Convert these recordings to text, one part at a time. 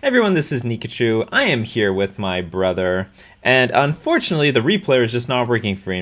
Everyone, this is Nikachu. I am here with my brother, and unfortunately, the replayer is just not working for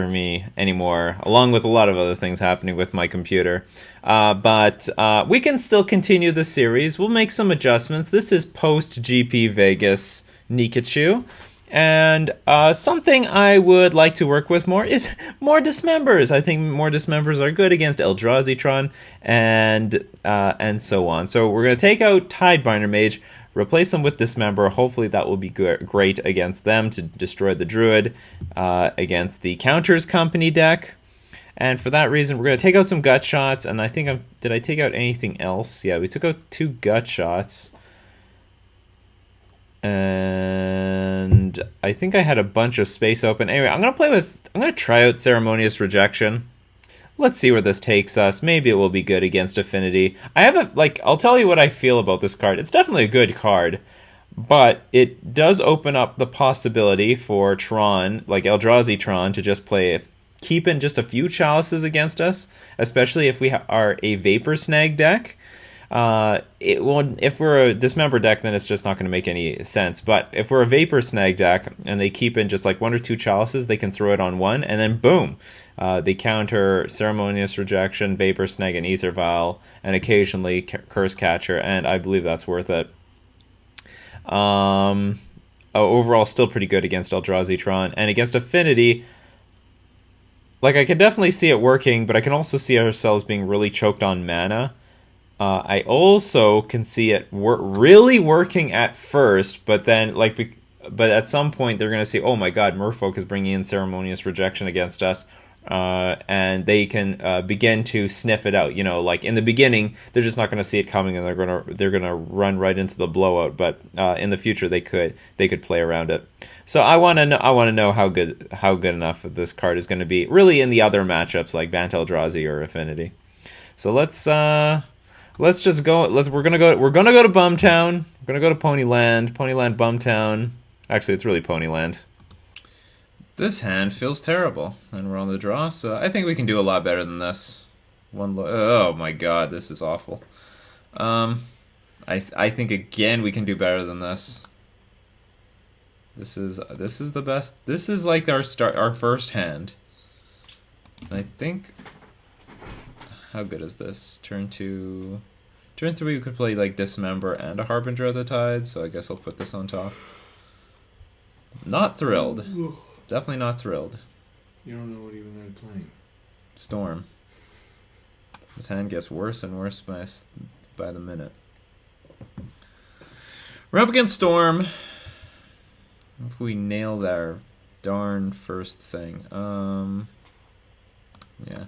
me anymore, along with a lot of other things happening with my computer. But we can still continue the series. We'll make some adjustments. This is post GP Vegas Nikachu. And something I would like to work with more is more dismembers. I think more dismembers are good against Eldrazi and so on. So we're going to take out Tidebinder Mage, replace them with Dismember. Hopefully that will be great against them to destroy the Druid against the Counters Company deck. And for that reason, we're going to take out some Gut Shots. And I think did I take out anything else? Yeah, we took out 2 Gut Shots. And I think I had a bunch of space open. Anyway, I'm going to try out Ceremonious Rejection. Let's see where this takes us. Maybe it will be good against Affinity. I'll tell you what I feel about this card. It's definitely a good card, but it does open up the possibility for Tron, like Eldrazi Tron, to just keep in just a few chalices against us, especially if we are a Vapor Snag deck. If we're a Dismember deck, then it's just not going to make any sense. But if we're a Vapor Snag deck and they keep in just like 1 or 2 chalices, they can throw it on 1, and then boom, they counter Ceremonious Rejection, Vapor Snag, and Aether Vial, and occasionally Curse Catcher, and I believe that's worth it. Overall, still pretty good against Eldrazi Tron, and against Affinity, like I can definitely see it working, but I can also see ourselves being really choked on mana. I also can see it really working at first, but then but at some point they're going to see, oh my god, Merfolk is bringing in Ceremonious Rejection against us, and they can begin to sniff it out. You know, like in the beginning, they're just not going to see it coming, and they're gonna run right into the blowout. But in the future, they could play around it. So I want to know how good enough this card is going to be, really, in the other matchups like Bant Eldrazi or Affinity. So let's just go. We're gonna go to Bumtown. We're gonna go to Ponyland. Ponyland, Bumtown. Actually, it's really Ponyland. This hand feels terrible, and we're on the draw. So I think we can do a lot better than this. Oh my god, this is awful. I think again we can do better than this. This is the best. This is like our first hand. And I think. How good is this? Turn 3 we could play like Dismember and a Harbinger of the Tide, so I guess I'll put this on top. Not thrilled. Definitely not thrilled. You don't know what even they're playing. Storm. This hand gets worse and worse by the minute. We're up against Storm. If we nail our darn first thing. Yeah.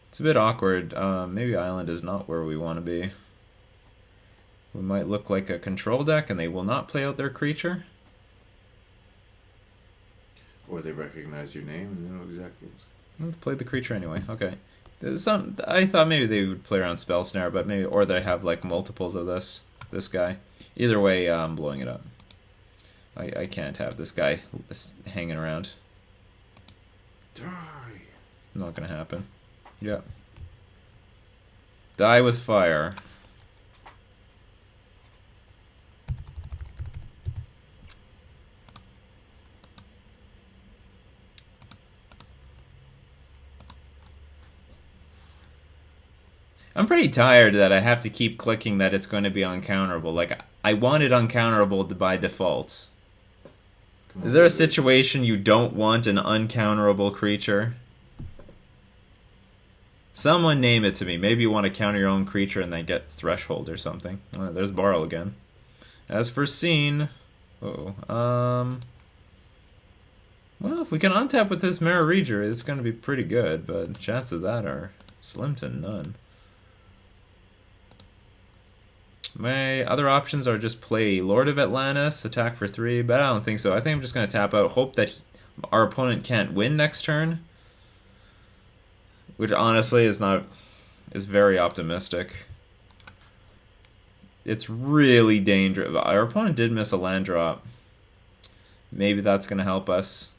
It's a bit awkward. Maybe Island is not where we want to be. We might look like a control deck and they will not play out their creature. Or they recognize your name and they know exactly Let's play the creature anyway. Okay. I thought maybe they would play around Spell Snare, but or they have like multiples of this guy. Either way, I'm blowing it up. I can't have this guy hanging around. Die! Not gonna happen. Yep. Die with fire. I'm pretty tired that I have to keep clicking that it's going to be uncounterable. Like, I want it uncounterable by default. Is there a situation you don't want an uncounterable creature? Someone name it to me. Maybe you want to counter your own creature and then get Threshold or something. There's Barrel again. As foreseen... Well, if we can untap with this Mirror Reader, it's going to be pretty good, but the chances of that are slim to none. My other options are just play Lord of Atlantis, attack for 3, but I don't think so. I think I'm just going to tap out, hope that our opponent can't win next turn. Which honestly is very optimistic. It's really dangerous. Our opponent did miss a land drop. Maybe that's going to help us.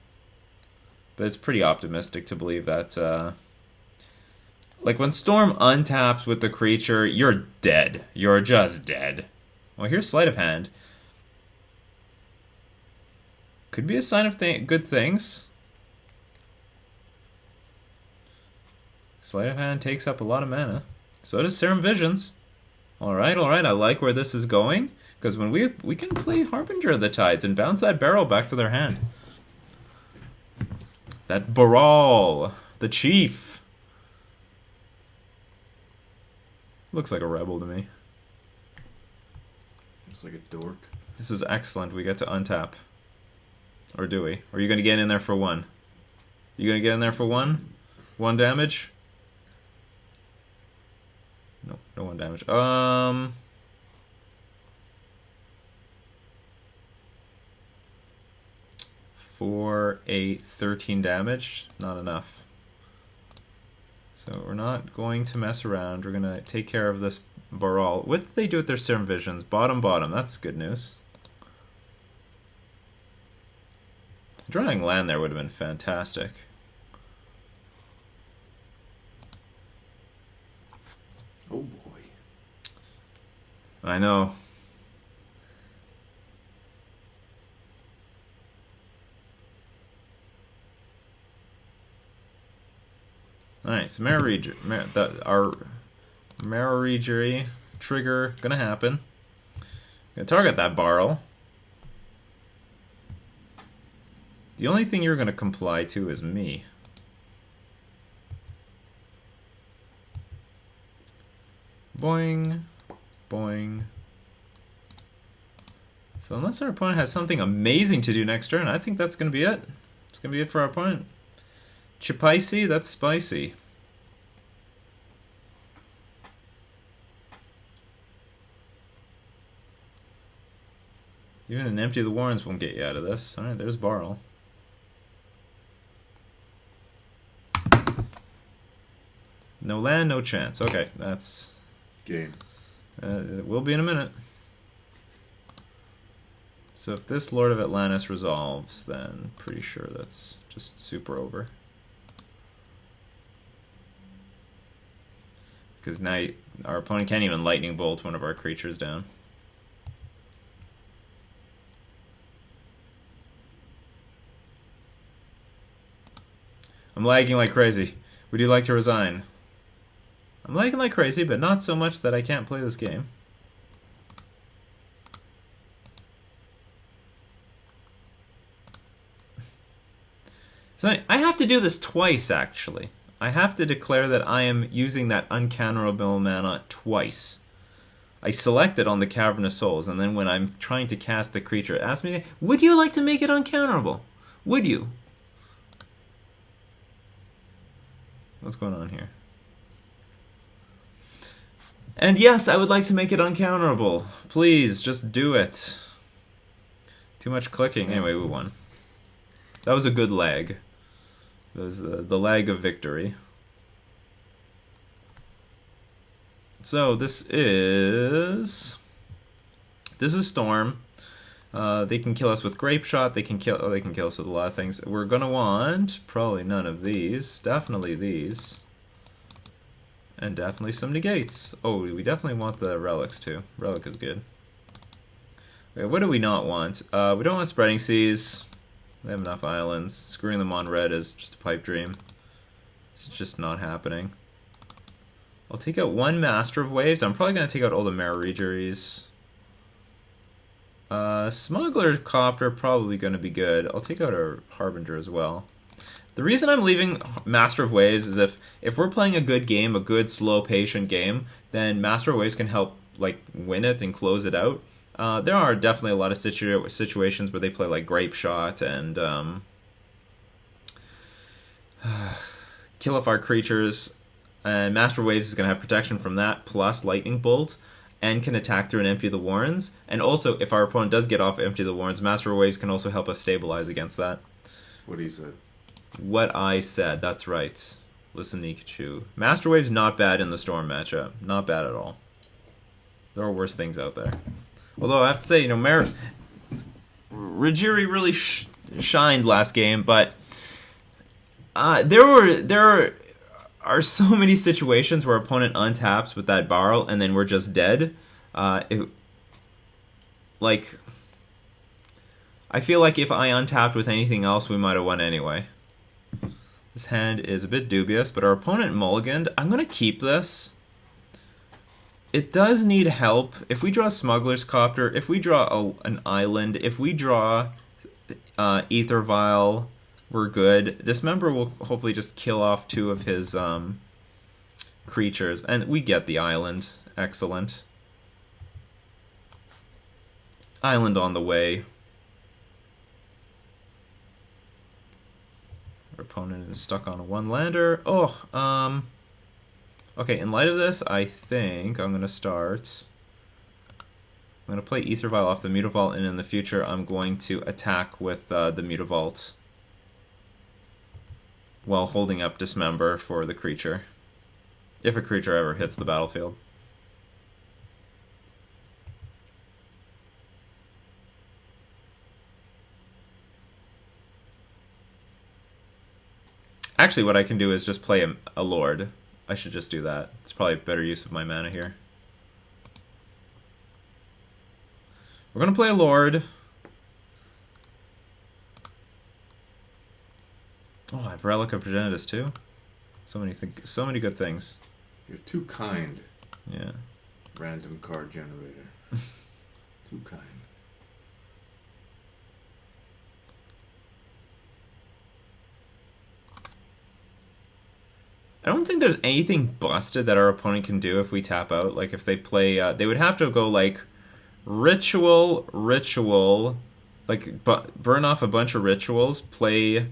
But it's pretty optimistic to believe that Like, when Storm untaps with the creature, you're dead. You're just dead. Well, here's Sleight of Hand. Could be a sign of good things. Sleight of Hand takes up a lot of mana. So does Serum Visions. Alright, I like where this is going. Because when we can play Harbinger of the Tides and bounce that barrel back to their hand. That Baral, the Chief. Looks like a rebel to me. Looks like a dork. This is excellent. We get to untap. Or do we? Or are you going to get in there for one? You going to get in there for one? One damage? No, no one damage. 4, 8, 13 damage. Not enough. So we're not going to mess around. We're going to take care of this Baral. What did they do with their Serum Visions? Bottom. That's good news. Drawing land there would have been fantastic. Oh boy. I know. Alright, so our Mararegery trigger gonna happen. Gonna target that Barrel. The only thing you're gonna comply to is me. Boing, boing. So unless our opponent has something amazing to do next turn, I think that's gonna be it. It's gonna be it for our opponent. Chipaisi, that's spicy. Even an Empty the Warrens won't get you out of this. Alright, there's Barl. No land, no chance. Okay, that's... Game. It will be in a minute. So if this Lord of Atlantis resolves, then pretty sure that's just super over. Because now our opponent can't even Lightning Bolt one of our creatures down. I'm lagging like crazy. Would you like to resign? I'm lagging like crazy, but not so much that I can't play this game. So I have to do this twice, actually. I have to declare that I am using that uncounterable mana twice. I select it on the Cavern of Souls, and then when I'm trying to cast the creature, it asks me, would you like to make it uncounterable? Would you? What's going on here? And yes, I would like to make it uncounterable. Please, just do it. Too much clicking. Anyway, we won. That was a good lag. It was the lag of victory. So this is Storm. They can kill us with Grape Shot. They can kill us with a lot of things. We're gonna want probably none of these. Definitely these. And definitely some negates. Oh, we definitely want the relics too. Relic is good. Okay, what do we not want? We don't want Spreading Seas. They have enough islands. Screwing them on red is just a pipe dream. It's just not happening. I'll take out one Master of Waves. I'm probably going to take out all the Mararegeries. Smuggler's Copter probably going to be good. I'll take out our Harbinger as well. The reason I'm leaving Master of Waves is if we're playing a good game, a good, slow, patient game, then Master of Waves can help like win it and close it out. There are definitely a lot of situations where they play like Grape Shot and kill off our creatures. And Master of Waves is going to have protection from that, plus Lightning Bolt, and can attack through an Empty the Warrens. And also, if our opponent does get off Empty the Warrens, Master of Waves can also help us stabilize against that. What he said. What I said, that's right. Listen, Nikachu. Master Wave's not bad in the Storm matchup. Not bad at all. There are worse things out there. Although I have to say, you know, Rajiri really shined last game, but there are so many situations where opponent untaps with that barrel and then we're just dead. Like, I feel like if I untapped with anything else, we might have won anyway. This hand is a bit dubious, but our opponent mulliganed. I'm going to keep this. It does need help. If we draw Smuggler's Copter, if we draw an island, if we draw Ether Vial, we're good. Dismember will hopefully just kill off 2 of his creatures. And we get the island. Excellent. Island on the way. Our opponent is stuck on a 1-lander. Okay, in light of this, I think I'm going to start... I'm going to play Ether Vial off the Mutavault, and in the future I'm going to attack with the Mutavault while holding up Dismember for the creature, if a creature ever hits the battlefield. Actually, what I can do is just play a Lord. I should just do that. It's probably a better use of my mana here. We're going to play a Lord. Oh, I have Relic of Progenitus too. So many good things. You're too kind. Yeah. Random card generator. Too kind. I don't think there's anything busted that our opponent can do if we tap out. Like, if they play... they would have to go, like, Ritual, like, burn off a bunch of rituals, play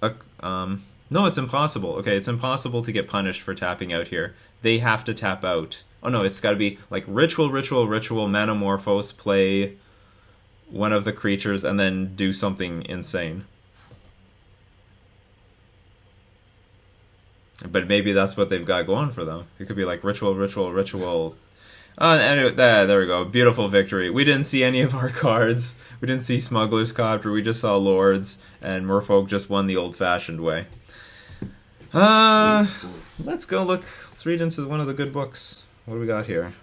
a... no, it's impossible. Okay, it's impossible to get punished for tapping out here. They have to tap out. Oh, no, it's got to be, like, Ritual, Manamorphose, play one of the creatures, and then do something insane. But maybe that's what they've got going for them. It could be like Ritual. Anyway, there we go. Beautiful victory. We didn't see any of our cards. We didn't see Smuggler's Copter. We just saw Lords. And Merfolk just won the old-fashioned way. Let's go look. Let's read into one of the good books. What do we got here?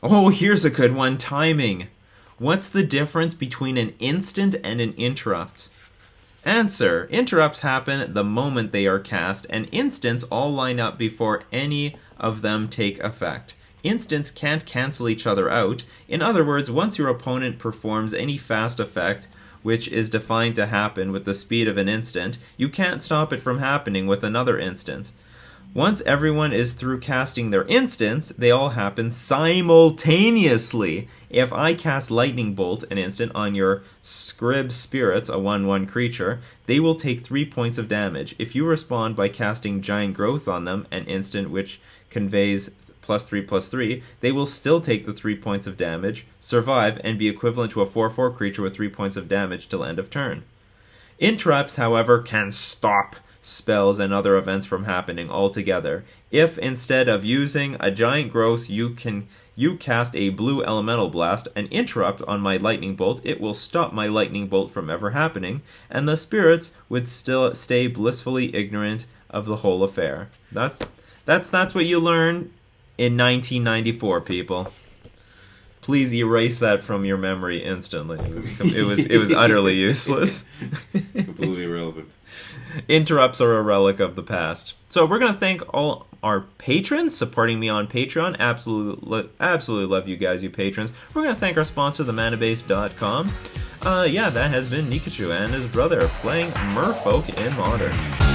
Oh, here's a good one. Timing. What's the difference between an instant and an interrupt? Answer. Interrupts happen the moment they are cast, and instants all line up before any of them take effect. Instants can't cancel each other out. In other words, once your opponent performs any fast effect, which is defined to happen with the speed of an instant, you can't stop it from happening with another instant. Once everyone is through casting their instants, they all happen simultaneously. If I cast Lightning Bolt an instant on your Scrib Spirits, a 1/1 creature, they will take 3 points of damage. If you respond by casting Giant Growth on them, an instant which conveys +3/+3, they will still take the 3 points of damage, survive, and be equivalent to a 4/4 creature with 3 points of damage till end of turn. Interrupts, however, can stop spells and other events from happening altogether. If instead of using a Giant Growth you cast a Blue Elemental Blast, an interrupt on my Lightning Bolt, it will stop my Lightning Bolt from ever happening, and the spirits would still stay blissfully ignorant of the whole affair. That's what you learn in 1994, people. Please erase that from your memory instantly. It was utterly useless. Completely irrelevant. Interrupts are a relic of the past. So we're going to thank all our patrons supporting me on Patreon. Absolutely love you guys, you patrons. We're going to thank our sponsor, themanabase.com. That has been Nikachu and his brother playing Merfolk in Modern.